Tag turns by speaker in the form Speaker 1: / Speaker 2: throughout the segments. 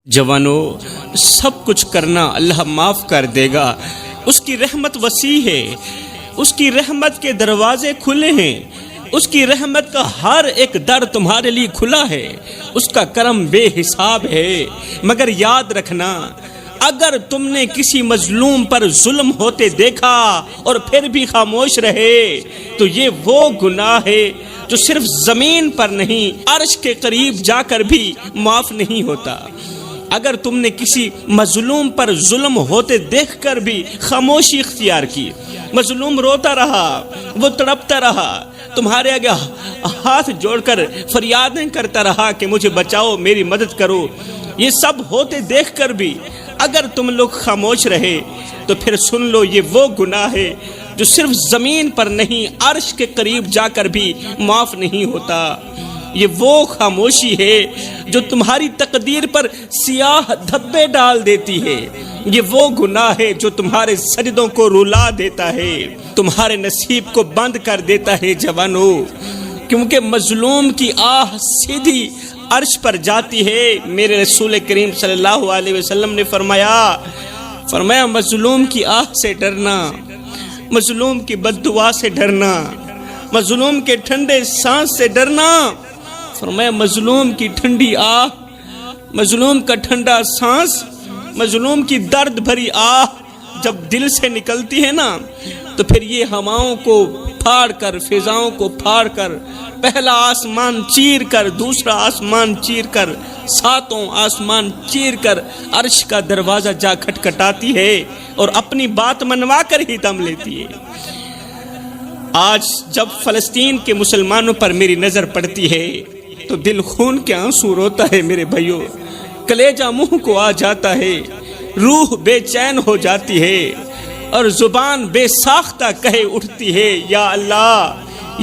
Speaker 1: جوانو، سب کچھ کرنا اللہ معاف کر دے گا، اس کی رحمت وسیع ہے، اس کی رحمت کے دروازے کھلے ہیں، اس کی رحمت کا ہر ایک در تمہارے لیے کھلا ہے، اس کا کرم بے حساب ہے۔ مگر یاد رکھنا، اگر تم نے کسی مظلوم پر ظلم ہوتے دیکھا اور پھر بھی خاموش رہے تو یہ وہ گناہ ہے جو صرف زمین پر نہیں عرش کے قریب جا کر بھی معاف نہیں ہوتا۔ اگر تم نے کسی مظلوم پر ظلم ہوتے دیکھ کر بھی خاموشی اختیار کی، مظلوم روتا رہا، وہ تڑپتا رہا، تمہارے آگے ہاتھ جوڑ کر فریادیں کرتا رہا کہ مجھے بچاؤ، میری مدد کرو، یہ سب ہوتے دیکھ کر بھی اگر تم لوگ خاموش رہے تو پھر سن لو، یہ وہ گناہ ہے جو صرف زمین پر نہیں عرش کے قریب جا کر بھی معاف نہیں ہوتا۔ یہ وہ خاموشی ہے جو تمہاری تقدیر پر سیاہ دھبے ڈال دیتی ہے، یہ وہ گناہ ہے جو تمہارے سجدوں کو رلا دیتا ہے، تمہارے نصیب کو بند کر دیتا ہے۔ جوانو، کیونکہ مظلوم کی آہ سیدھی عرش پر جاتی ہے۔ میرے رسول کریم صلی اللہ علیہ وسلم نے فرمایا مظلوم کی آہ سے ڈرنا، مظلوم کی بد دعا سے ڈرنا، مظلوم کے ٹھنڈے سانس سے ڈرنا۔ فرمایا مظلوم کی ٹھنڈی آہ، مظلوم کا ٹھنڈا سانس، مظلوم کی درد بھری آہ جب دل سے نکلتی ہے نا تو پھر یہ ہواؤں کو پھاڑ کر، فضاؤں کو پھاڑ کر، پہلا آسمان چیر کر، دوسرا آسمان چیر کر، ساتوں آسمان چیر کر عرش کا دروازہ جا کھٹکھٹاتی ہے اور اپنی بات منوا کر ہی دم لیتی ہے۔ آج جب فلسطین کے مسلمانوں پر میری نظر پڑتی ہے تو دل خون کے آنسو روتا ہے میرے بھائیوں، کلیجہ منہ کو آ جاتا ہے، روح بے چین ہو جاتی ہے اور زبان بے ساختہ کہے اٹھتی ہے، یا اللہ،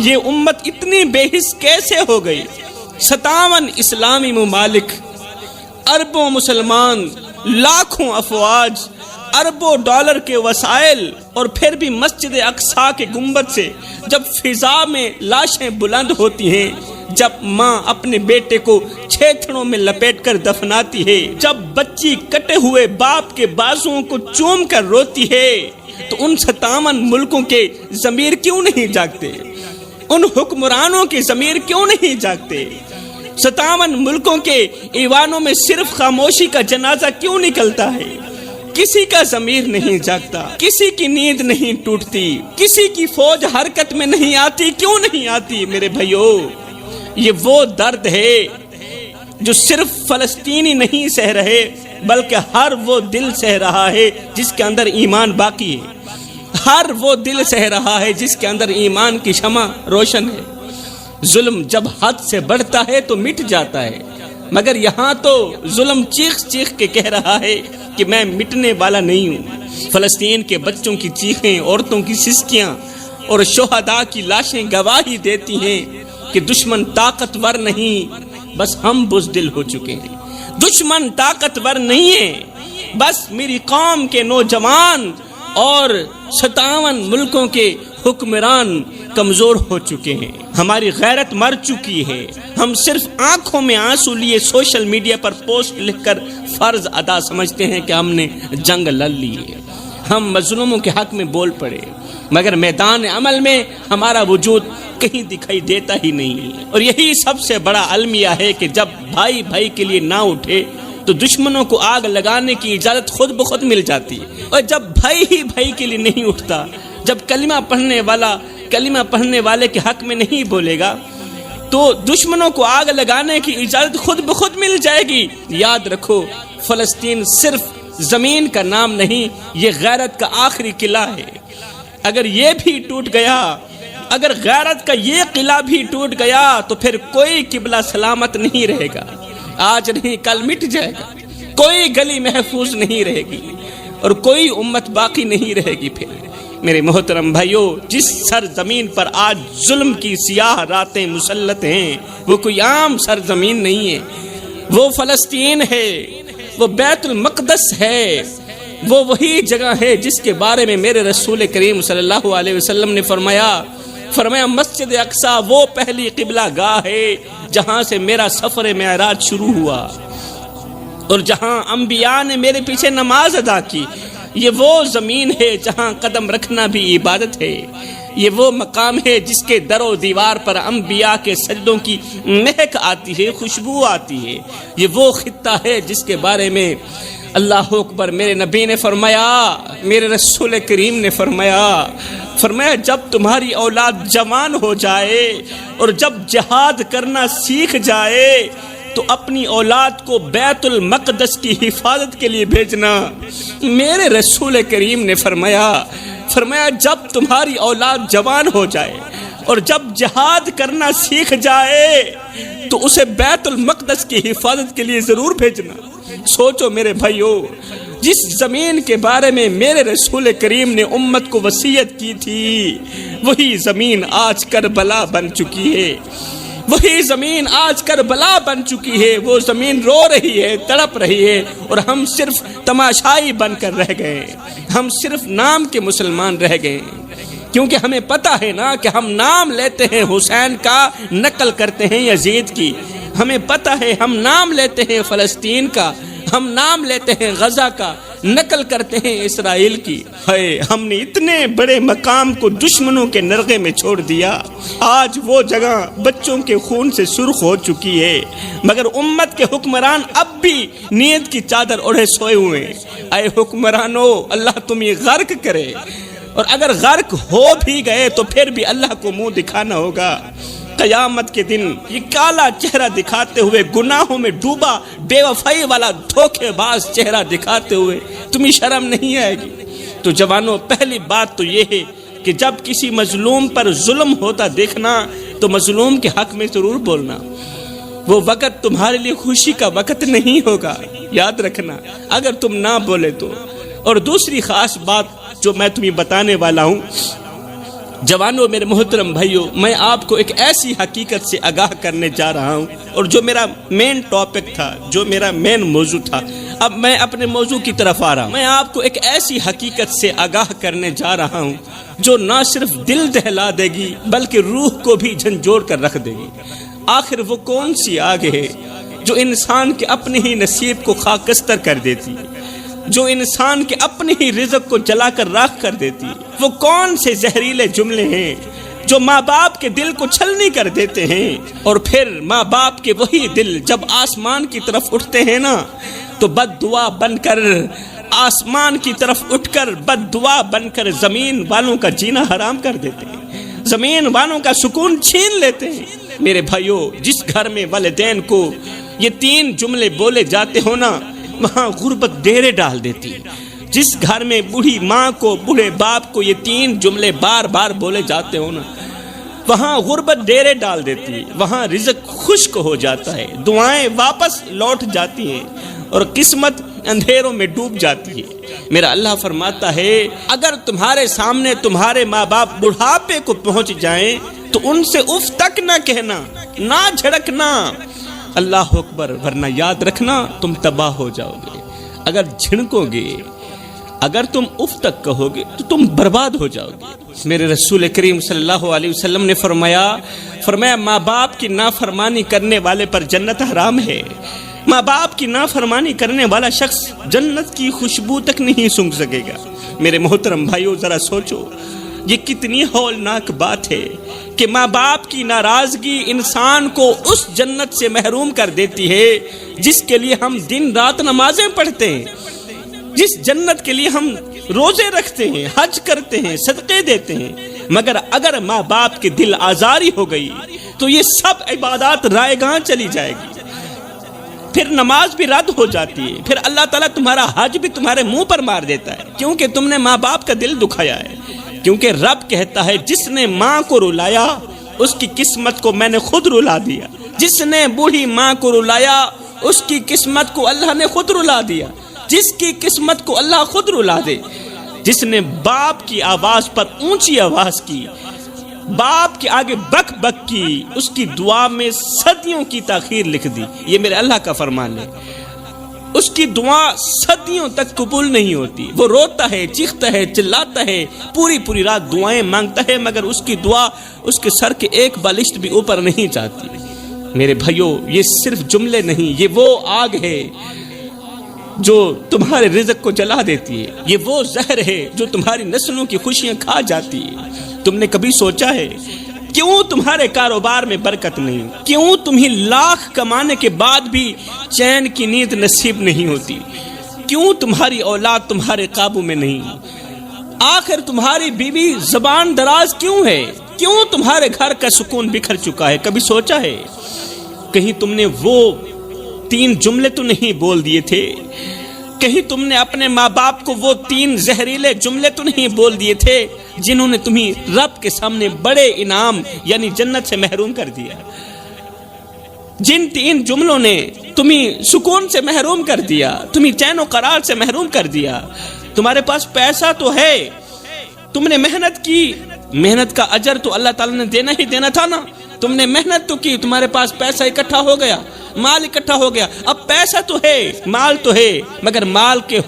Speaker 1: یہ امت اتنی بے حس کیسے ہو گئی؟ 57 اسلامی ممالک، اربوں مسلمان، لاکھوں افواج، اربوں ڈالر کے وسائل، اور پھر بھی مسجد اقصی کے گنبد سے جب فضا میں لاشیں بلند ہوتی ہیں، جب ماں اپنے بیٹے کو چھیتڑوں میں لپیٹ کر دفناتی ہے، جب بچی کٹے ہوئے باپ کے بازوؤں کو چوم کر روتی ہے، تو ان 57 ملکوں کے ضمیر کیوں نہیں جاگتے؟ ان حکمرانوں کے ضمیر کیوں نہیں جاگتے؟ 57 ملکوں کے ایوانوں میں صرف خاموشی کا جنازہ کیوں نکلتا ہے؟ کسی کا ضمیر نہیں جاگتا، کسی کی نیند نہیں ٹوٹتی، کسی کی فوج حرکت میں نہیں آتی، کیوں نہیں آتی؟ میرے بھائیوں، یہ وہ درد ہے جو صرف فلسطینی نہیں سہ رہے بلکہ ہر وہ دل سہ رہا ہے جس کے اندر ایمان باقی ہے، ہر وہ دل سہ رہا ہے جس کے اندر ایمان کی شمع روشن ہے۔ ظلم جب حد سے بڑھتا ہے تو مٹ جاتا ہے، مگر یہاں تو ظلم چیخ چیخ کے کہہ رہا ہے کہ میں مٹنے والا نہیں ہوں۔ فلسطین کے بچوں کی چیخیں، عورتوں کی سسکیاں اور شہداء کی لاشیں گواہی دیتی ہیں کہ دشمن طاقتور نہیں، بس ہم بزدل ہو چکے ہیں۔ دشمن طاقتور نہیں ہے، بس میری قوم کے نوجوان اور 57 ملکوں کے حکمران کمزور ہو چکے ہیں، ہماری غیرت مر چکی ہے۔ ہم صرف آنکھوں میں آنسو لیے سوشل میڈیا پر پوسٹ لکھ کر فرض ادا سمجھتے ہیں کہ ہم نے جنگ لڑ لی ہے، ہم مظلوموں کے حق میں بول پڑے، مگر میدان عمل میں ہمارا وجود کہیں دکھائی دیتا ہی نہیں۔ اور یہی سب سے بڑا المیہ ہے کہ جب بھائی بھائی کے لیے نہ اٹھے تو دشمنوں کو آگ لگانے کی اجازت خود بخود مل جاتی ہے، اور جب بھائی ہی بھائی کے لیے نہیں اٹھتا، جب کلمہ پڑھنے والے کے حق میں نہیں بولے گا تو دشمنوں کو آگ لگانے کی اجازت خود بخود مل جائے گی۔ یاد رکھو، فلسطین صرف زمین کا نام نہیں، یہ غیرت کا آخری قلعہ ہے۔ اگر یہ بھی ٹوٹ گیا، اگر غیرت کا یہ قلعہ بھی ٹوٹ گیا تو پھر کوئی قبلہ سلامت نہیں رہے گا، آج نہیں کل مٹ جائے گا، کوئی گلی محفوظ نہیں رہے گی اور کوئی امت باقی نہیں رہے گی۔ پھر میرے محترم بھائیوں، جس سرزمین پر آج ظلم کی سیاہ راتیں مسلط ہیں وہ کوئی عام سرزمین نہیں ہے، وہ فلسطین ہے، وہ بیت المقدس ہے، وہ وہی جگہ ہے جس کے بارے میں میرے رسول کریم صلی اللہ علیہ وسلم نے فرمایا مسجد اقصی وہ پہلی قبلہ گاہ ہے جہاں سے میرا سفر معراج شروع ہوا۔ اور جہاں انبیاء نے میرے پیچھے نماز ادا کی، یہ وہ زمین ہے جہاں قدم رکھنا بھی عبادت ہے، یہ وہ مقام ہے جس کے در و دیوار پر انبیاء کے سجدوں کی مہک آتی ہے، خوشبو آتی ہے، یہ وہ خطہ ہے جس کے بارے میں اللہ اکبر میرے نبی نے فرمایا، میرے رسول کریم نے فرمایا جب تمہاری اولاد جوان ہو جائے اور جب جہاد کرنا سیکھ جائے تو اپنی اولاد کو بیت المقدس کی حفاظت کے لیے بھیجنا۔ میرے رسول کریم نے فرمایا جب تمہاری اولاد جوان ہو جائے اور جب جہاد کرنا سیکھ جائے تو اسے بیت المقدس کی حفاظت کے لیے ضرور بھیجنا۔ سوچو میرے بھائیو، جس زمین کے بارے میں میرے رسول کریم نے امت کو وصیت کی تھی وہی زمین آج کربلا بن چکی ہے، وہی زمین آج کربلا بن چکی ہے، وہ زمین رو رہی ہے، تڑپ رہی ہے، اور ہم صرف تماشائی بن کر رہ گئے، ہم صرف نام کے مسلمان رہ گئے، کیونکہ ہمیں پتہ ہے نا کہ ہم نام لیتے ہیں حسین کا، نقل کرتے ہیں یزید کی، ہمیں پتہ ہے ہم نام لیتے ہیں فلسطین کا، ہم نام لیتے ہیں غزہ کا، نقل کرتے ہیں اسرائیل کی۔ ہم نے اتنے بڑے مقام کو دشمنوں کے نرغے میں چھوڑ دیا، آج وہ جگہ بچوں کے خون سے سرخ ہو چکی ہے، مگر امت کے حکمران اب بھی نیند کی چادر اوڑھے سوئے ہوئے ہیں۔ اے حکمرانو، اللہ تمہیں غرق کرے، اور اگر غرق ہو بھی گئے تو پھر بھی اللہ کو منہ دکھانا ہوگا۔ قیامت کے دن یہ کالا چہرہ دکھاتے ہوئے، گناہوں میں ڈوبا بے وفائی والا دھوکے باز چہرہ دکھاتے ہوئے تمہیں شرم نہیں آئے گی؟ تو جوانوں، پہلی بات تو یہ ہے کہ جب کسی مظلوم پر ظلم ہوتا دیکھنا تو مظلوم کے حق میں ضرور بولنا، وہ وقت تمہارے لیے خوشی کا وقت نہیں ہوگا، یاد رکھنا اگر تم نہ بولے تو۔ اور دوسری خاص بات جو میں تمہیں بتانے والا ہوں، جوانوں میرے محترم بھائیوں، میں آپ کو ایک ایسی حقیقت سے آگاہ کرنے جا رہا ہوں، اور جو میرا مین ٹاپک تھا، جو میرا مین موضوع تھا، اب میں اپنے موضوع کی طرف آ رہا ہوں۔ میں آپ کو ایک ایسی حقیقت سے آگاہ کرنے جا رہا ہوں جو نہ صرف دل دہلا دے گی بلکہ روح کو بھی جھنجھوڑ کر رکھ دے گی۔ آخر وہ کون سی آگ ہے جو انسان کے اپنے ہی نصیب کو خاکستر کر دیتی ہے، جو انسان کے اپنے ہی رزق کو جلا کر راکھ کر دیتی ہے؟ وہ کون سے زہریلے جملے ہیں جو ماں باپ کے دل کو چھلنی کر دیتے ہیں، اور پھر ماں باپ کے وہی دل جب آسمان کی طرف اٹھتے ہیں نا تو بد دعا بن کر آسمان کی طرف اٹھ کر بد دعا بن کر زمین والوں کا جینا حرام کر دیتے ہیں، زمین والوں کا سکون چھین لیتے ہیں۔ میرے بھائیوں، جس گھر میں والدین کو یہ 3 جملے بولے جاتے ہو نا، وہاں غربت ڈیرے ڈال دیتی ہے۔ جس گھر میں بوڑھی ماں کو، بوڑھے باپ کو یہ 3 جملے بار بار بولے جاتے ہو نا، وہاں غربت ڈیرے ڈال دیتی ہے، وہاں رزق خشک ہو جاتا ہے، دعائیں واپس لوٹ جاتی ہیں، اور قسمت اندھیروں میں ڈوب جاتی ہے۔ میرا اللہ فرماتا ہے اگر تمہارے سامنے تمہارے ماں باپ بڑھاپے کو پہنچ جائیں تو ان سے اف تک نہ کہنا، نہ جھڑکنا، اللہ اکبر، ورنہ یاد رکھنا تم تباہ ہو جاؤ گے۔ اگر جھڑکو گے، اگر تم اف تک کہو گے تو تم برباد ہو جاؤ گے۔ میرے رسول کریم صلی اللہ علیہ وسلم نے فرمایا ماں باپ کی نافرمانی کرنے والے پر جنت حرام ہے، ماں باپ کی نافرمانی کرنے والا شخص جنت کی خوشبو تک نہیں سونگھ سکے گا۔ میرے محترم بھائیو، ذرا سوچو یہ کتنی ہولناک بات ہے کہ ماں باپ کی ناراضگی انسان کو اس جنت سے محروم کر دیتی ہے جس کے لیے ہم دن رات نمازیں پڑھتے ہیں، جس جنت کے لیے ہم روزے رکھتے ہیں، حج کرتے ہیں، صدقے دیتے ہیں، مگر اگر ماں باپ کے دل آزاری ہو گئی تو یہ سب عبادات رائے گاں چلی جائے گی، پھر نماز بھی رد ہو جاتی ہے، پھر اللہ تعالیٰ تمہارا حج بھی تمہارے منہ پر مار دیتا ہے، کیونکہ تم نے ماں باپ کا دل دکھایا ہے۔ کیونکہ رب کہتا ہے جس نے ماں کو رلایا اس کی قسمت کو میں نے خود رلا دیا، جس نے بوڑھی ماں کو رلایا اس کی قسمت کو اللہ نے خود رلا دیا، جس کی قسمت کو اللہ خود رلا دے، جس نے باپ کی آواز پر اونچی آواز کی، باپ کے آگے بک بک کی، اس کی دعا میں صدیوں کی تاخیر لکھ دی۔ یہ میرے اللہ کا فرمان ہے، اس کی دعا صدیوں تک قبول نہیں ہوتی، وہ روتا ہے، چیختا ہے، چلاتا ہے، پوری رات دعائیں مانگتا ہے، مگر اس کی دعا اس کے سر کے ایک بالشت بھی اوپر نہیں جاتی۔ میرے بھائیوں، یہ صرف جملے نہیں، یہ وہ آگ ہے جو تمہارے رزق کو جلا دیتی ہے، یہ وہ زہر ہے جو تمہاری نسلوں کی خوشیاں کھا جاتی ہے۔ تم نے کبھی سوچا ہے کیوں تمہارے کاروبار میں برکت نہیں؟ کیوں تمہیں لاکھ کمانے کے بعد بھی چین کی نیند نصیب نہیں ہوتی؟ کیوں تمہاری اولاد تمہارے قابو میں نہیں؟ آخر تمہاری بیوی زبان دراز کیوں ہے؟ کیوں تمہارے گھر کا سکون بکھر چکا ہے؟ کبھی سوچا ہے کہیں تم نے وہ 3 جملے تو نہیں بول دیے تھے؟ کہیں تم نے اپنے ماں باپ کو وہ 3 زہریلے جملے تو نہیں بول دیے تھے جنہوں نے تمہیں رب کے سامنے بڑے انعام یعنی جنت سے محروم کر دیا؟ جن 3 جملوں نے تمہیں سکون سے محروم کر دیا، تمہیں چین و قرار سے محروم کر دیا۔ تمہارے پاس پیسہ تو ہے، تم نے محنت کی، محنت کا اجر تو اللہ تعالیٰ نے دینا ہی دینا تھا نا۔ تم نے محنت تو کی، تمہارے پاس پیسہ اکٹھا ہو گیا، مال اکٹھا ہو گیا۔ اب پیسہ تو ہے، مال تو ہے، مگر مال کے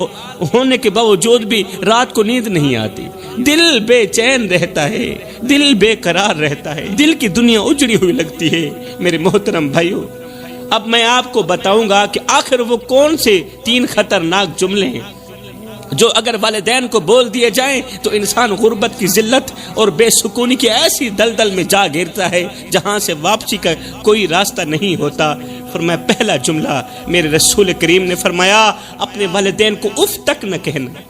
Speaker 1: ہونے کے باوجود بھی رات کو نیند نہیں آتی، دل بے چین رہتا ہے، دل بے قرار رہتا ہے، دل کی دنیا اجڑی ہوئی لگتی ہے۔ میرے محترم بھائیو، اب میں آپ کو بتاؤں گا کہ آخر وہ کون سے 3 خطرناک جملے ہیں جو اگر والدین کو بول دیے جائیں تو انسان غربت کی ذلت اور بے سکونی کی ایسی دلدل میں جا گرتا ہے جہاں سے واپسی کا کوئی راستہ نہیں ہوتا۔ فرمایا پہلا جملہ میرے رسول کریم نے فرمایا اپنے والدین کو اف تک نہ کہنا۔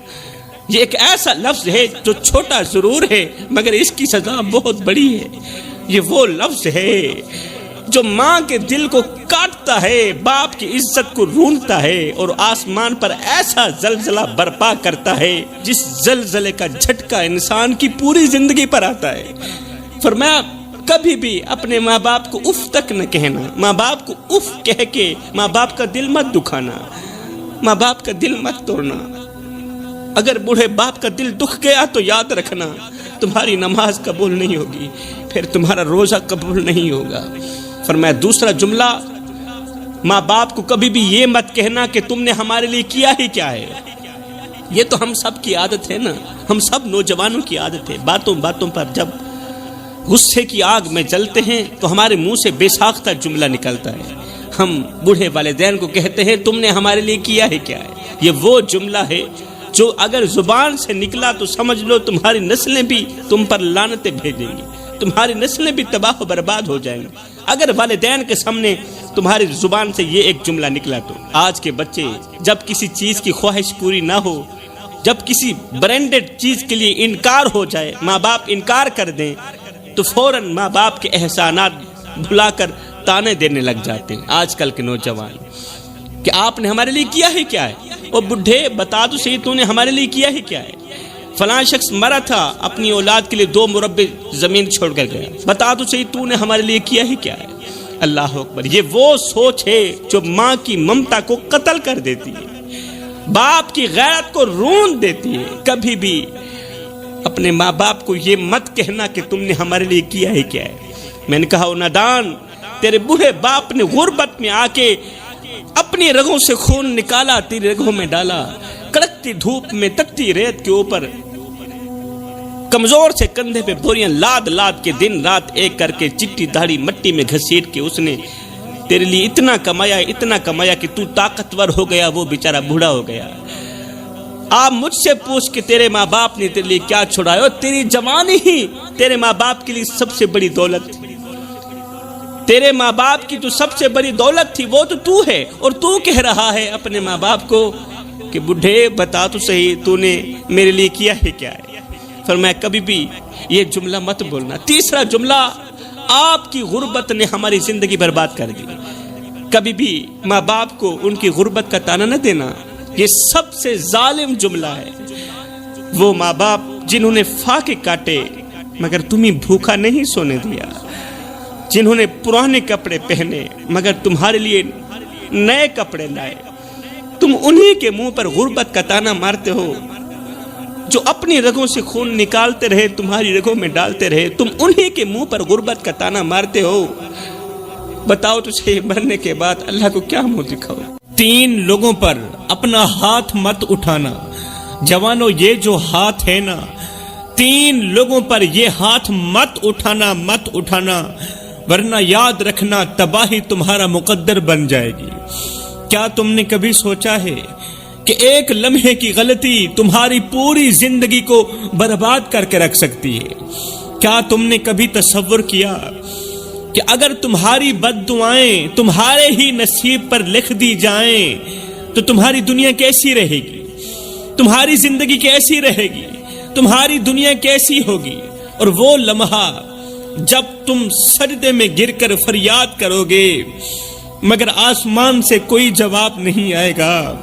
Speaker 1: یہ ایک ایسا لفظ ہے جو چھوٹا ضرور ہے مگر اس کی سزا بہت بڑی ہے۔ یہ وہ لفظ ہے جو ماں کے دل کو کاٹتا ہے، باپ کی عزت کو رونتا ہے اور آسمان پر ایسا زلزلہ برپا کرتا ہے جس زلزلے کا جھٹکا انسان کی پوری زندگی پر آتا ہے۔ فرمایا کبھی بھی اپنے ماں باپ کو اف تک نہ کہنا، ماں باپ کو اف کہہ کے ماں باپ کا دل مت دکھانا، ماں باپ کا دل مت توڑنا۔ اگر بوڑھے باپ کا دل دکھ گیا تو یاد رکھنا تمہاری نماز قبول نہیں ہوگی، پھر تمہارا روزہ قبول نہیں ہوگا۔ فرمایا دوسرا جملہ، ماں باپ کو کبھی بھی یہ مت کہنا کہ تم نے ہمارے لیے کیا ہی کیا ہے۔ یہ تو ہم سب کی عادت ہے نا، ہم سب نوجوانوں کی عادت ہے، باتوں باتوں پر جب غصے کی آگ میں جلتے ہیں تو ہمارے منہ سے بے ساختہ جملہ نکلتا ہے۔ ہم بوڑھے والدین کو کہتے ہیں تم نے ہمارے لیے کیا ہی کیا ہے۔ یہ وہ جملہ ہے جو اگر زبان سے نکلا تو سمجھ لو تمہاری نسلیں بھی تم پر لعنتیں بھیجیں گی، تمہاری نسلیں بھی تباہ و برباد ہو جائیں گی اگر والدین کے سامنے تمہاری زبان سے یہ ایک جملہ نکلا تو۔ آج کے بچے جب کسی چیز کی خواہش پوری نہ ہو، جب کسی برانڈڈ چیز کے لیے انکار ہو جائے، ماں باپ انکار کر دیں تو فوراً ماں باپ کے احسانات بھلا کر تانے دینے لگ جاتے ہیں آج کل کے نوجوان کہ آپ نے ہمارے لیے کیا ہی کیا ہے۔ او بڈھے بتا تو صحیح تو نے ہمارے لیے کیا ہی کیا ہے۔ فلاں شخص مرا تھا اپنی اولاد کے لیے 2 مربع زمین چھوڑ کر گیا، بتا تو صحیح تو نے ہمارے لیے کیا ہی کیا ہے۔ اللہ اکبر، یہ وہ سوچ ہے جو ماں کی ممتا کو قتل کر دیتی ہے، باپ کی غیرت کو رون دیتی ہے۔ کبھی بھی اپنے ماں باپ کو یہ مت کہنا کہ تم نے ہمارے لیے کیا ہی کیا ہے۔ میں نے کہا او نادان، تیرے بوڑھے باپ نے غربت میں آ کے اپنی رگوں سے خون نکالا، تیری رگوں میں ڈالا، کڑکتی دھوپ میں تکتی ریت کے اوپر کمزور سے کندھے پہ بوریاں لاد لاد کے دن رات ایک کر کے چٹی داڑھی مٹی میں گھسیٹ کے اس نے تیرے لیے اتنا کمایا کہ تو طاقتور ہو گیا، وہ بیچارہ بوڑھا ہو گیا۔ آپ مجھ سے پوچھ کہ تیرے ماں باپ نے تیرے لیے کیا چھوڑایا؟ تیری جوانی ہی تیرے ماں باپ کے لیے سب سے بڑی دولت تھی، تیرے ماں باپ کی تو سب سے بڑی دولت تھی، وہ تو ہے۔ اور تو کہہ رہا ہے اپنے ماں باپ کو کہ بڈھے بتا تو صحیح تو نے میرے لیے کیا ہے کیا ہے۔ فرمایا کبھی بھی یہ جملہ مت بولنا۔ تیسرا جملہ، آپ کی غربت نے ہماری زندگی برباد کر دی۔ کبھی بھی ماں باپ کو ان کی غربت کا تانا نہ دینا، یہ سب سے ظالم جملہ ہے۔ وہ ماں باپ جنہوں نے فاقے کاٹے مگر تمہیں بھوکا نہیں سونے دیا، جنہوں نے پرانے کپڑے پہنے مگر تمہارے لیے نئے کپڑے لائے، تم انہی کے منہ پر غربت کا تانا مارتے ہو۔ جو اپنی رگوں سے خون نکالتے رہے تمہاری رگوں میں ڈالتے رہے، تم انہی کے منہ پر غربت کا تانا مارتے ہو۔ بتاؤ تو صحیح، مرنے کے بعد اللہ کو کیا منہ دکھاؤ؟ 3 لوگوں پر اپنا ہاتھ مت اٹھانا جوانوں، یہ جو ہاتھ ہے نا، 3 لوگوں پر یہ ہاتھ مت اٹھانا ورنہ یاد رکھنا تباہی تمہارا مقدر بن جائے گی۔ کیا تم نے کبھی سوچا ہے کہ ایک لمحے کی غلطی تمہاری پوری زندگی کو برباد کر کے رکھ سکتی ہے۔ کیا تم نے کبھی تصور کیا کہ اگر تمہاری بد دعائیں تمہارے ہی نصیب پر لکھ دی جائیں تو تمہاری دنیا کیسی رہے گی؟ تمہاری زندگی کیسی رہے گی؟ تمہاری دنیا کیسی ہوگی؟ اور وہ لمحہ جب تم سجدے میں گر کر فریاد کرو گے مگر آسمان سے کوئی جواب نہیں آئے گا،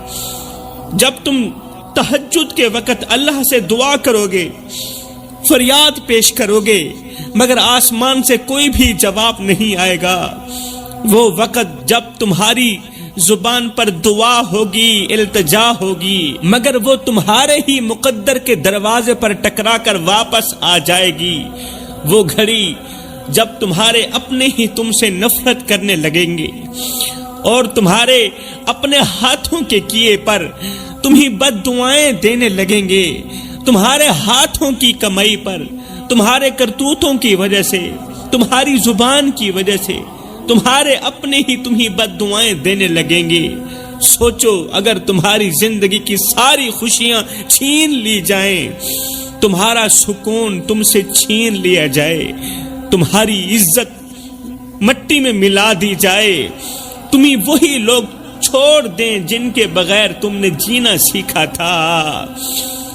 Speaker 1: جب تم تہجد کے وقت اللہ سے دعا کرو گے، فریاد پیش کرو گے مگر آسمان سے کوئی بھی جواب نہیں آئے گا، وہ وقت جب تمہاری زبان پر دعا ہوگی، التجا ہوگی مگر وہ تمہارے ہی مقدر کے دروازے پر ٹکرا کر واپس آ جائے گی، وہ گھڑی جب تمہارے اپنے ہی تم سے نفرت کرنے لگیں گے اور تمہارے اپنے ہاتھوں کے کیے پر تمہیں بد دعائیں دینے لگیں گے، تمہارے ہاتھوں کی کمائی پر، تمہارے کرتوتوں کی وجہ سے، تمہاری زبان کی وجہ سے تمہارے اپنے ہی تمہیں بد دعائیں دینے لگیں گے۔ سوچو اگر تمہاری زندگی کی ساری خوشیاں چھین لی جائیں، تمہارا سکون تم سے چھین لیا جائے، تمہاری عزت مٹی میں ملا دی جائے، تمہیں وہی لوگ چھوڑ دیں جن کے بغیر تم نے جینا سیکھا تھا،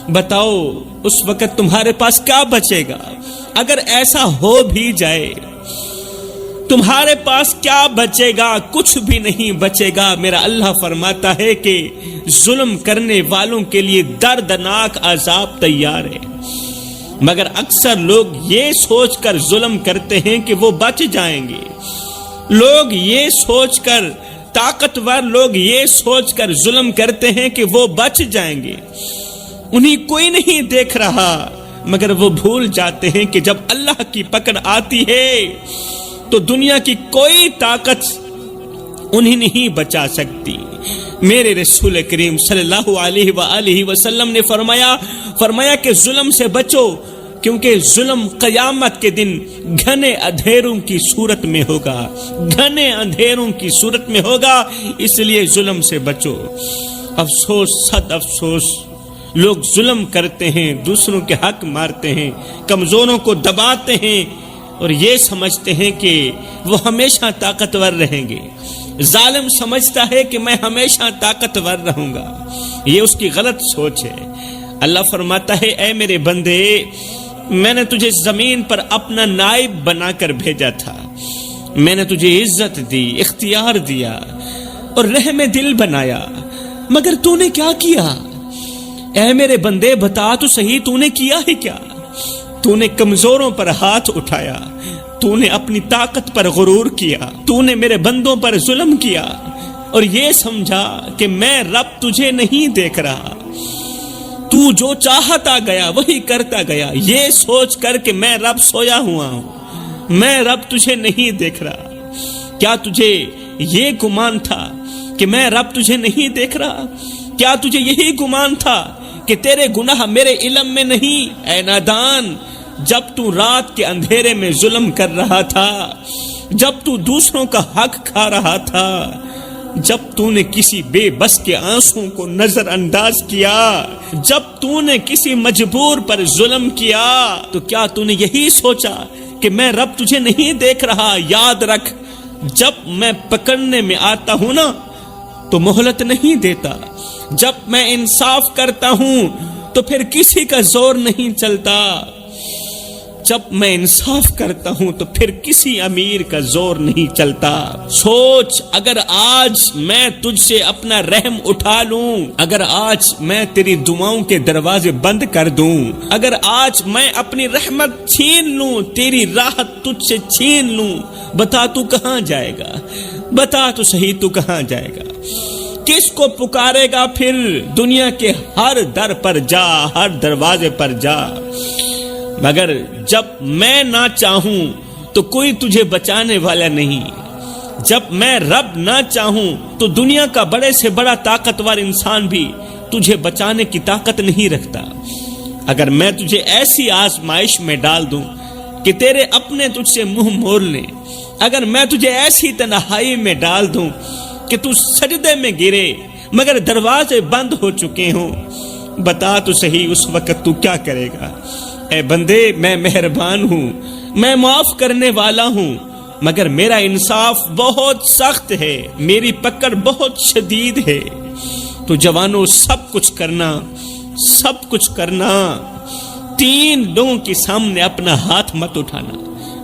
Speaker 1: بتاؤ اس وقت تمہارے پاس کیا بچے گا؟ اگر ایسا ہو بھی جائے تمہارے پاس کیا بچے گا؟ کچھ بھی نہیں بچے گا۔ میرا اللہ فرماتا ہے کہ ظلم کرنے والوں کے لیے دردناک عذاب تیار ہے، مگر اکثر لوگ یہ سوچ کر ظلم کرتے ہیں کہ وہ بچ جائیں گے، لوگ یہ سوچ کر، طاقتور لوگ یہ سوچ کر ظلم کرتے ہیں کہ وہ بچ جائیں گے، انہیں کوئی نہیں دیکھ رہا، مگر وہ بھول جاتے ہیں کہ جب اللہ کی پکڑ آتی ہے تو دنیا کی کوئی طاقت انہیں نہیں بچا سکتی۔ میرے رسول کریم صلی اللہ علیہ وآلہ وسلم نے فرمایا کہ ظلم سے بچو، کیونکہ ظلم قیامت کے دن گھنے اندھیروں کی صورت میں ہوگا، گھنے اندھیروں کی صورت میں ہوگا، اس لیے ظلم سے بچو۔ افسوس، صد افسوس، لوگ ظلم کرتے ہیں، دوسروں کے حق مارتے ہیں، کمزوروں کو دباتے ہیں اور یہ سمجھتے ہیں کہ وہ ہمیشہ طاقتور رہیں گے۔ ظالم سمجھتا ہے کہ میں ہمیشہ طاقتور رہوں گا، یہ اس کی غلط سوچ ہے۔ اللہ فرماتا ہے اے میرے بندے، میں نے تجھے زمین پر اپنا نائب بنا کر بھیجا تھا، میں نے تجھے عزت دی، اختیار دیا اور رحم دل بنایا، مگر تو نے کیا کیا؟ اے میرے بندے بتا تو صحیح، تو نے کیا ہے کیا؟ تو نے کمزوروں پر ہاتھ اٹھایا، تو نے اپنی طاقت پر غرور کیا، تو نے میرے بندوں پر ظلم کیا اور یہ سمجھا کہ میں رب تجھے نہیں دیکھ رہا، تو جو چاہتا گیا وہی کرتا گیا، یہ سوچ کر کہ میں رب سویا ہوا ہوں، میں رب تجھے نہیں دیکھ رہا۔ کیا تجھے یہ گمان تھا کہ میں رب تجھے نہیں دیکھ رہا؟ کیا تجھے یہی گمان تھا کہ تیرے گناہ میرے علم میں نہیں؟ اے نادان، جب تو رات کے اندھیرے میں ظلم کر رہا تھا، جب تو دوسروں کا حق کھا رہا تھا، جب تو نے کسی بے بس کے آنسوں کو نظر انداز کیا، جب تو نے کسی مجبور پر ظلم کیا، تو کیا تو نے یہی سوچا کہ میں رب تجھے نہیں دیکھ رہا؟ یاد رکھ، جب میں پکڑنے میں آتا ہوں نا تو مہلت نہیں دیتا، جب میں انصاف کرتا ہوں تو پھر کسی کا زور نہیں چلتا، جب میں انصاف کرتا ہوں تو پھر کسی امیر کا زور نہیں چلتا۔ سوچ، اگر آج میں تجھ سے اپنا رحم اٹھا لوں، اگر آج میں تیری دعاؤں کے دروازے بند کر دوں، اگر آج میں اپنی رحمت چھین لوں، تیری راحت تجھ سے چھین لوں، بتا تو کہاں جائے گا؟ بتا تو صحیح، تو کہاں جائے گا؟ کس کو پکارے گا پھر؟ دنیا کے ہر در پر جا، ہر دروازے پر جا، مگر جب میں نہ چاہوں تو کوئی تجھے بچانے والا نہیں، جب میں رب نہ چاہوں تو دنیا کا بڑے سے بڑا طاقتور انسان بھی تجھے بچانے کی طاقت نہیں رکھتا۔ اگر میں تجھے ایسی آزمائش میں ڈال دوں کہ تیرے اپنے تجھ سے منہ موڑ لیں، اگر میں تجھے ایسی تنہائی میں ڈال دوں کہ تو سجدے میں گرے، مگر دروازے بند ہو چکے ہوں، بتا تو صحیح اس وقت تو کیا کرے گا؟ اے بندے، میں مہربان ہوں، میں معاف کرنے والا ہوں، مگر میرا انصاف بہت سخت ہے، میری پکڑ بہت شدید ہے۔ تو جوانوں، سب کچھ کرنا، 3 لوگوں کے سامنے اپنا ہاتھ مت اٹھانا،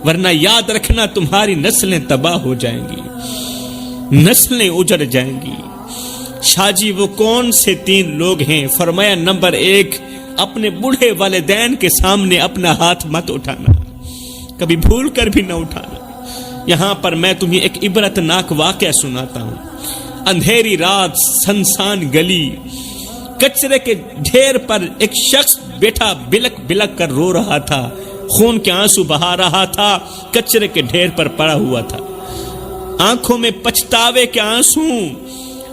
Speaker 1: ورنہ یاد رکھنا تمہاری نسلیں تباہ ہو جائیں گی، نسلیں اجڑ جائیں گی۔ شاہ جی وہ کون سے 3 لوگ ہیں؟ فرمایا نمبر 1، اپنے بوڑھے والدین کے سامنے اپنا ہاتھ مت اٹھانا، کبھی بھول کر بھی نہ اٹھانا۔ یہاں پر میں تمہیں ایک عبرتناک واقعہ سناتا ہوں۔ اندھیری رات، سنسان گلی، کچرے کے ڈھیر پر ایک شخص بیٹھا بلک بلک کر رو رہا تھا، خون کے آنسو بہا رہا تھا، کچرے کے ڈھیر پر پڑا ہوا تھا، آنکھوں میں پچھتاوے کے آنسو،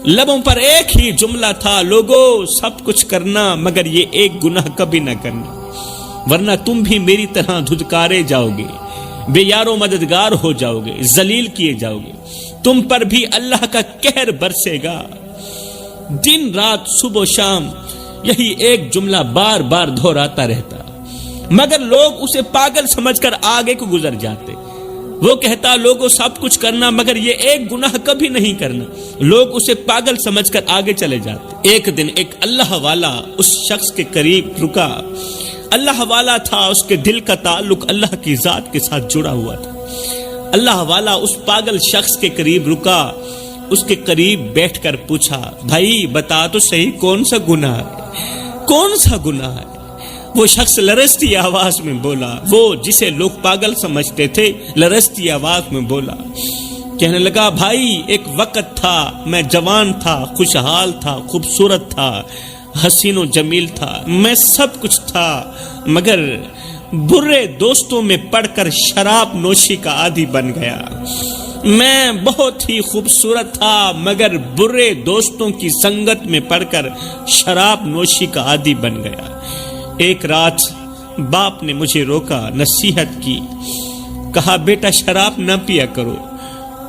Speaker 1: لبوں پر ایک ہی جملہ تھا، لوگوں سب کچھ کرنا مگر یہ ایک گناہ کبھی نہ کرنا، ورنہ تم بھی میری طرح دھتکارے جاؤ گے، بے یار و مددگار ہو جاؤ گے، ذلیل کیے جاؤ گے، تم پر بھی اللہ کا قہر برسے گا۔ دن رات، صبح و شام یہی ایک جملہ بار بار دہراتا رہتا، مگر لوگ اسے پاگل سمجھ کر آگے کو گزر جاتے۔ وہ کہتا لوگوں سب کچھ کرنا مگر یہ ایک گناہ کبھی نہیں کرنا، لوگ اسے پاگل سمجھ کر آگے چلے جاتے۔ ایک دن ایک اللہ والا اس شخص کے قریب رکا، اللہ والا تھا، اس کے دل کا تعلق اللہ کی ذات کے ساتھ جڑا ہوا تھا۔ اللہ والا اس پاگل شخص کے قریب رکا، اس کے قریب بیٹھ کر پوچھا، بھائی بتا تو صحیح کون سا گناہ ہے، کون سا گناہ ہے؟ وہ شخص لرزتی آواز میں بولا، وہ جسے لوگ پاگل سمجھتے تھے لرزتی آواز میں بولا، کہنے لگا، بھائی ایک وقت تھا، میں جوان تھا، خوشحال تھا، خوبصورت تھا، حسین و جمیل تھا، میں سب کچھ تھا، مگر برے دوستوں میں پڑھ کر شراب نوشی کا عادی بن گیا۔ میں بہت ہی خوبصورت تھا مگر برے دوستوں کی سنگت میں پڑھ کر شراب نوشی کا عادی بن گیا۔ ایک رات باپ نے مجھے روکا، نصیحت کی، کہا بیٹا شراب نہ پیا کرو،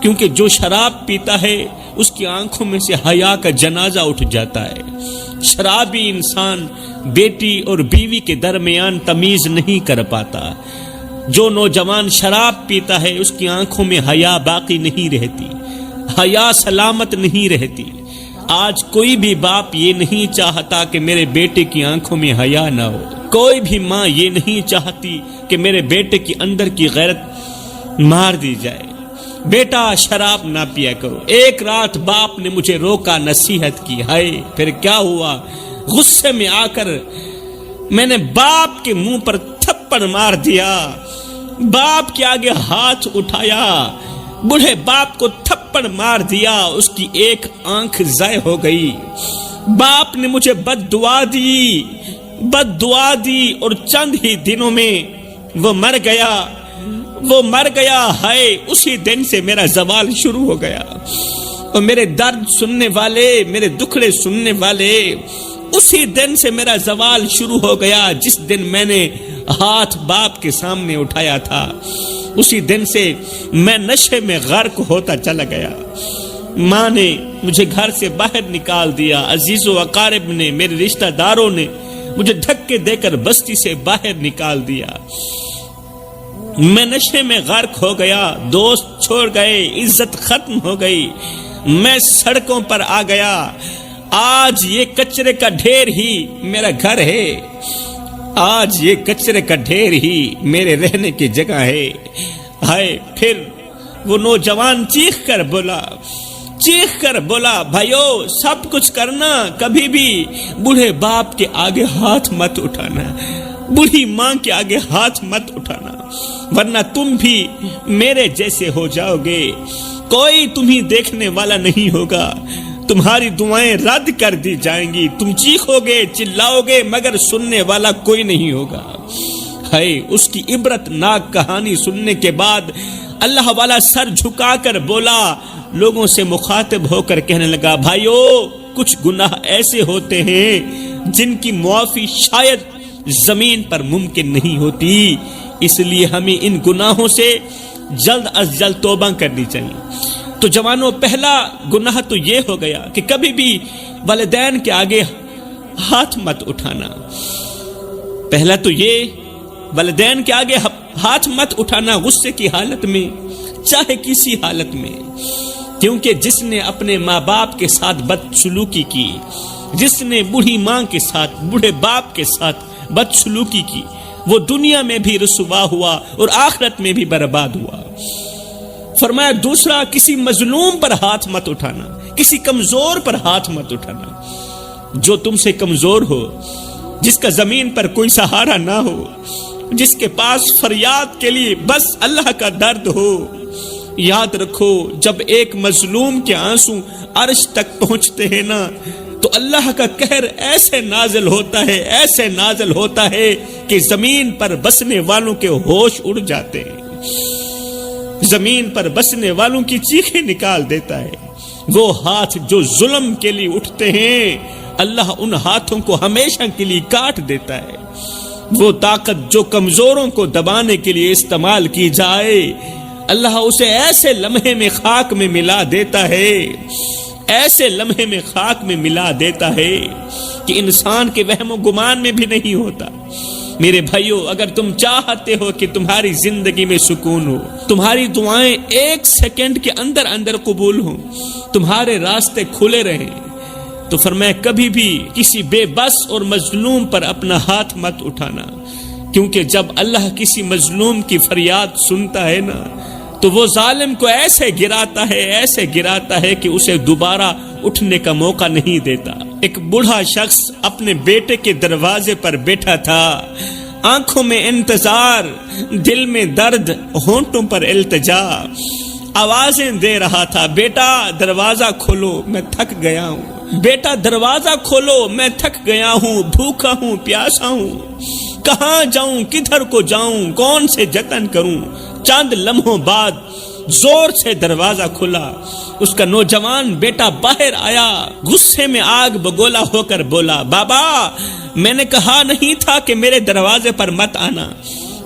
Speaker 1: کیونکہ جو شراب پیتا ہے اس کی آنکھوں میں سے حیا کا جنازہ اٹھ جاتا ہے۔ شرابی انسان بیٹی اور بیوی کے درمیان تمیز نہیں کر پاتا۔ جو نوجوان شراب پیتا ہے اس کی آنکھوں میں حیا باقی نہیں رہتی، حیا سلامت نہیں رہتی۔ آج کوئی بھی باپ یہ نہیں چاہتا کہ میرے بیٹے کی آنکھوں میں حیا نہ ہو، کوئی بھی ماں یہ نہیں چاہتی کہ میرے بیٹے کی اندر کی غیرت مار دی جائے۔ بیٹا شراب نہ پیا کرو۔ ایک رات باپ نے مجھے روکا، نصیحت کی، ہائے پھر کیا ہوا؟ غصے میں آ کر میں نے باپ کے منہ پر تھپڑ مار دیا، باپ کے آگے ہاتھ اٹھایا، بوڑھے باپ کو تھپڑ مار دیا، اس کی ایک آنکھ ضائع ہو گئی۔ باپ نے مجھے بد دعا دی اور چند ہی دنوں میں وہ مر گیا۔ ہائے اسی دن سے میرا زوال شروع ہو گیا، اور میرے درد سننے والے، میرے دکھڑے سننے والے، اسی دن سے میرا زوال شروع ہو گیا جس دن میں نے ہاتھ باپ کے سامنے اٹھایا تھا۔ اسی دن سے میں نشے میں غرق ہوتا چلا گیا۔ ماں نے مجھے گھر سے باہر نکال دیا، عزیز و اقارب نے، میرے رشتہ داروں نے مجھے دھکے دے کر بستی سے باہر نکال دیا۔ میں نشے میں غرق ہو گیا، دوست چھوڑ گئے، عزت ختم ہو گئی، میں سڑکوں پر آ گیا۔ آج یہ کچرے کا ڈھیر ہی میرا گھر ہے، آج یہ کچرے کا ڈھیر ہی میرے رہنے کی جگہ ہے۔ ہائے پھر وہ نوجوان چیخ کر بولا، بھائیو سب کچھ کرنا، کبھی بھی بوڑھے باپ کے آگے ہاتھ مت اٹھانا، بوڑھی ماں کے آگے ہاتھ مت اٹھانا، ورنہ تم بھی میرے جیسے ہو جاؤ گے، کوئی تمہیں دیکھنے والا نہیں ہوگا، تمہاری دعائیں رد کر دی جائیں گی، تم چیخو گے چلاؤ گے مگر سننے والا کوئی نہیں ہوگا۔ ہے اس کی عبرت ناک کہانی سننے کے بعد اللہ والا سر جھکا کر بولا، لوگوں سے مخاطب ہو کر کہنے لگا، بھائیو کچھ گناہ ایسے ہوتے ہیں جن کی معافی شاید زمین پر ممکن نہیں ہوتی، اس لیے ہمیں ان گناہوں سے جلد از جلد توبہ کرنی چاہیے۔ تو جوانوں، پہلا گناہ تو یہ ہو گیا کہ کبھی بھی والدین کے آگے ہاتھ مت اٹھانا۔ پہلا تو یہ، والدین کے آگے ہاتھ مت اٹھانا غصے کی حالت میں، چاہے کسی حالت میں، کیونکہ جس نے اپنے ماں باپ کے ساتھ بدسلوکی کی، جس نے بوڑھی ماں کے ساتھ، بوڑھے باپ کے ساتھ بدسلوکی کی، وہ دنیا میں بھی رسوا ہوا اور آخرت میں بھی برباد ہوا۔ فرمایا دوسرا، کسی مظلوم پر ہاتھ مت اٹھانا، کسی کمزور پر ہاتھ مت اٹھانا۔ جو تم سے کمزور ہو، جس کا زمین پر کوئی سہارا نہ ہو، جس کے پاس فریاد کے لیے بس اللہ کا درد ہو، یاد رکھو جب ایک مظلوم کے آنسو عرش تک پہنچتے ہیں نا، تو اللہ کا قہر ایسے نازل ہوتا ہے، ایسے نازل ہوتا ہے کہ زمین پر بسنے والوں کے ہوش اڑ جاتے ہیں، زمین پر بسنے والوں کی چیخیں نکال دیتا ہے۔ وہ ہاتھ جو ظلم کے لیے اٹھتے ہیں، اللہ ان ہاتھوں کو ہمیشہ کے لیے کاٹ دیتا ہے۔ وہ طاقت جو کمزوروں کو دبانے کے لیے استعمال کی جائے، اللہ اسے ایسے لمحے میں خاک میں ملا دیتا ہے، ایسے لمحے میں خاک میں ملا دیتا ہے کہ انسان کے وہم و گمان میں بھی نہیں ہوتا۔ میرے بھائیو، اگر تم چاہتے ہو کہ تمہاری زندگی میں سکون ہو، تمہاری دعائیں ایک سیکنڈ کے اندر اندر قبول ہوں، تمہارے راستے کھلے رہیں، تو فرمایا کبھی بھی کسی بے بس اور مظلوم پر اپنا ہاتھ مت اٹھانا، کیونکہ جب اللہ کسی مظلوم کی فریاد سنتا ہے نا، تو وہ ظالم کو ایسے گراتا ہے، ایسے گراتا ہے کہ اسے دوبارہ اٹھنے کا موقع نہیں دیتا۔ ایک بوڑھا شخص اپنے بیٹے کے دروازے پر بیٹھا تھا، آنکھوں میں انتظار، دل میں درد، ہونٹوں پر التجا، آوازیں دے رہا تھا، بیٹا دروازہ کھولو میں تھک گیا ہوں، بیٹا دروازہ کھولو میں تھک گیا ہوں، بھوکا ہوں، پیاسا ہوں، کہاں جاؤں، کدھر کو جاؤں، کون سے جتن کروں۔ چند لمحوں بعد زور سے دروازہ کھلا، اس کا نوجوان بیٹا باہر آیا، غصے میں آگ بگولا ہو کر بولا، بابا میں نے کہا نہیں تھا کہ میرے دروازے پر مت آنا،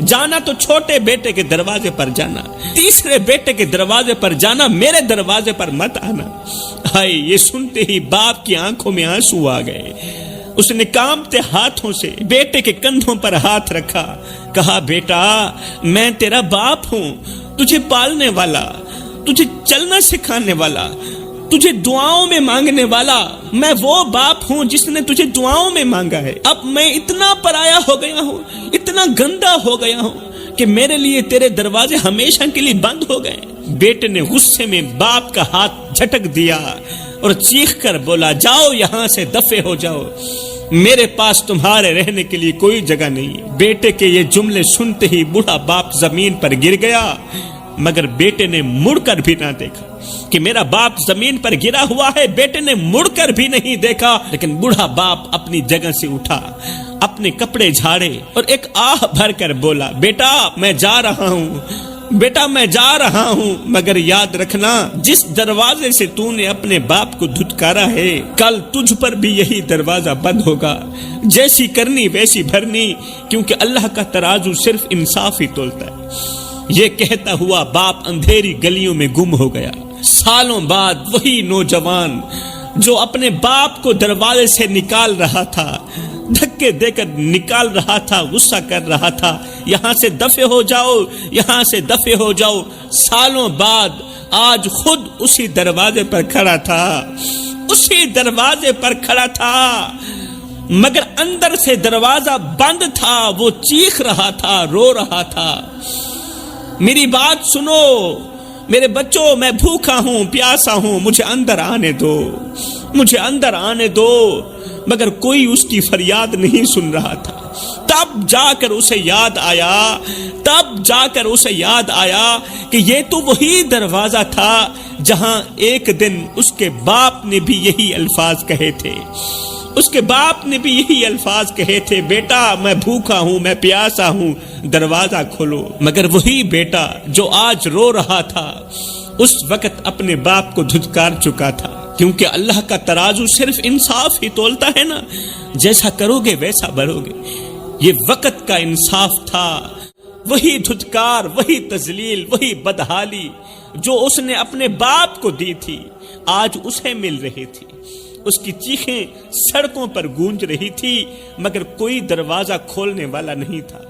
Speaker 1: جانا تو چھوٹے بیٹے کے دروازے پر جانا، تیسرے بیٹے کے دروازے پر جانا، میرے دروازے پر مت آنا۔ ہائے، یہ سنتے ہی باپ کی آنکھوں میں آنسو آ گئے۔ اس نے کانپتے ہاتھوں سے بیٹے کے کندھوں پر ہاتھ رکھا، کہا بیٹا میں تیرا باپ ہوں، تجھے پالنے والا، تجھے چلنا سکھانے والا، تجھے دعاؤں میں مانگنے والا، میں وہ باپ ہوں جس نے تجھے دعاؤں میں مانگا ہے۔ اب میں اتنا پرایا ہو گیا ہوں، اتنا گندا ہو گیا ہوں کہ میرے لیے تیرے دروازے ہمیشہ کے لیے بند ہو گئے۔ بیٹے نے غصے میں باپ کا ہاتھ جھٹک دیا اور چیخ کر بولا، جاؤ یہاں سے، دفع ہو جاؤ، میرے پاس تمہارے رہنے کے لیے کوئی جگہ نہیں۔ بیٹے کے یہ جملے سنتے ہی بوڑھا باپ زمین پر گر گیا، مگر بیٹے نے مڑ کر بھی نہ دیکھا کہ میرا باپ زمین پر گرا ہوا ہے۔ بیٹے نے مڑ کر بھی نہیں دیکھا، لیکن بوڑھا باپ اپنی جگہ سے اٹھا، اپنے کپڑے جھاڑے اور ایک آہ بھر کر بولا، بیٹا میں جا رہا ہوں، بیٹا میں جا رہا ہوں، مگر یاد رکھنا جس دروازے سے تو نے اپنے باپ کو دھتکارا ہے، کل تجھ پر بھی یہی دروازہ بند ہوگا، جیسی کرنی ویسی بھرنی، کیونکہ اللہ کا ترازو صرف انصاف ہی تولتا ہے۔ یہ کہتا ہوا باپ اندھیری گلیوں میں گم ہو گیا۔ سالوں بعد وہی نوجوان جو اپنے باپ کو دروازے سے نکال رہا تھا، دھکے دے کر نکال رہا تھا، غصہ کر رہا تھا، یہاں سے دفع ہو جاؤ، یہاں سے دفع ہو جاؤ، سالوں بعد آج خود اسی دروازے پر کھڑا تھا، اسی دروازے پر کھڑا تھا، مگر اندر سے دروازہ بند تھا، وہ چیخ رہا تھا، رو رہا تھا، میری بات سنو میرے بچوں، میں بھوکا ہوں، پیاسا ہوں، مجھے اندر آنے دو، مجھے اندر آنے دو، مگر کوئی اس کی فریاد نہیں سن رہا تھا۔ تب جا کر اسے یاد آیا، تب جا کر اسے یاد آیا کہ یہ تو وہی دروازہ تھا جہاں ایک دن اس کے باپ نے بھی یہی الفاظ کہے تھے، اس کے باپ نے بھی یہی الفاظ کہے تھے، بیٹا میں بھوکا ہوں، میں پیاسا ہوں، دروازہ کھولو۔ مگر وہی بیٹا جو آج رو رہا تھا اس وقت اپنے باپ کو دھتکار چکا تھا، کیونکہ اللہ کا ترازو صرف انصاف ہی تولتا ہے نا، جیسا کرو گے ویسا بھرو گے۔ یہ وقت کا انصاف تھا، وہی دھتکار، وہی تذلیل، وہی بدحالی جو اس نے اپنے باپ کو دی تھی آج اسے مل رہی تھی۔ اس کی چیخیں سڑکوں پر گونج رہی تھی مگر کوئی دروازہ کھولنے والا نہیں تھا،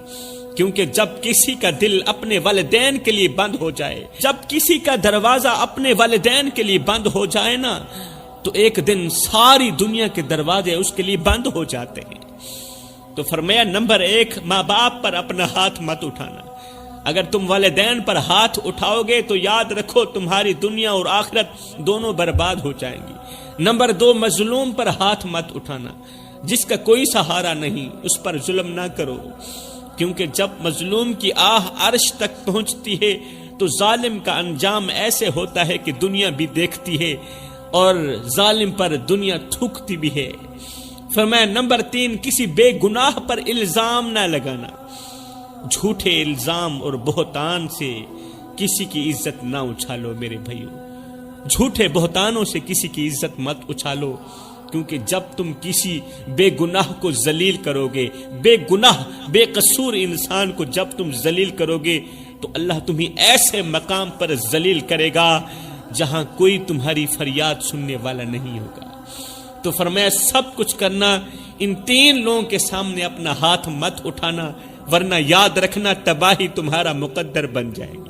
Speaker 1: کیونکہ جب کسی کا دل اپنے والدین کے لیے بند ہو جائے، جب کسی کا دروازہ اپنے والدین کے لیے بند ہو جائے نا، تو ایک دن ساری دنیا کے دروازے اس کے لیے بند ہو جاتے ہیں۔ تو فرمایا نمبر 1، ماں باپ پر اپنا ہاتھ مت اٹھانا۔ اگر تم والدین پر ہاتھ اٹھاؤ گے تو یاد رکھو تمہاری دنیا اور آخرت دونوں برباد ہو جائیں گی۔ نمبر 2، مظلوم پر ہاتھ مت اٹھانا۔ جس کا کوئی سہارا نہیں اس پر ظلم نہ کرو، کیونکہ جب مظلوم کی آہ عرش تک پہنچتی ہے تو ظالم کا انجام ایسے ہوتا ہے کہ دنیا بھی دیکھتی ہے اور ظالم پر دنیا تھوکتی بھی ہے۔ فرمایا نمبر 3، کسی بے گناہ پر الزام نہ لگانا۔ جھوٹے الزام اور بہتان سے کسی کی عزت نہ اچھالو میرے بھائیو، جھوٹے بہتانوں سے کسی کی عزت مت اچھالو، کیونکہ جب تم کسی بے گناہ کو ذلیل کرو گے، بے گناہ بے قصور انسان کو جب تم ذلیل کرو گے تو اللہ تمہیں ایسے مقام پر ذلیل کرے گا جہاں کوئی تمہاری فریاد سننے والا نہیں ہوگا۔ تو فرمایا سب کچھ کرنا، ان 3 لوگوں کے سامنے اپنا ہاتھ مت اٹھانا، ورنہ یاد رکھنا تباہی تمہارا مقدر بن جائے گی۔